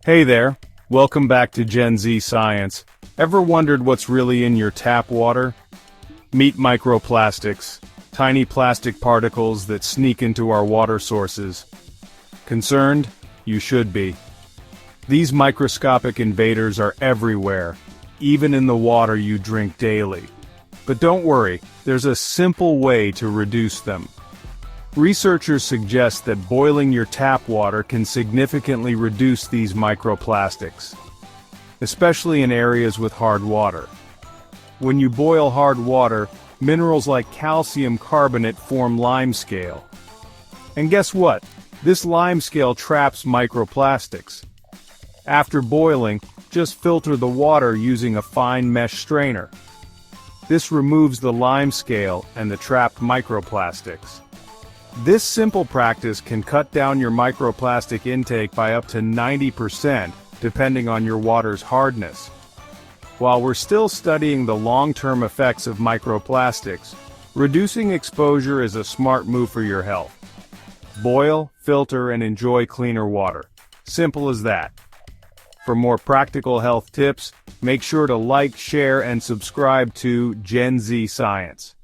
Hey there, welcome back to Gen-Z-Sceince. Ever wondered what's really in your tap water? Meet microplastics, tiny plastic particles that sneak into our water sources. Concerned? You should be. These microscopic invaders are everywhere, even in the water you drink daily. But don't worry, there's a simple way to reduce them. Researchers suggest that boiling your tap water can significantly reduce these microplastics, especially in areas with hard water. When you boil hard water, minerals like calcium carbonate form limescale. And guess what? This limescale traps microplastics. After boiling, just filter the water using a fine mesh strainer. This removes the limescale and the trapped microplastics. This simple practice can cut down your microplastic intake by up to 90%, depending on your water's hardness. While we're still studying the long-term effects of microplastics, reducing exposure is a smart move for your health. Boil, filter, and enjoy cleaner water. Simple as that. For more practical health tips, make sure to like, share, and subscribe to Gen-Z-Sceince.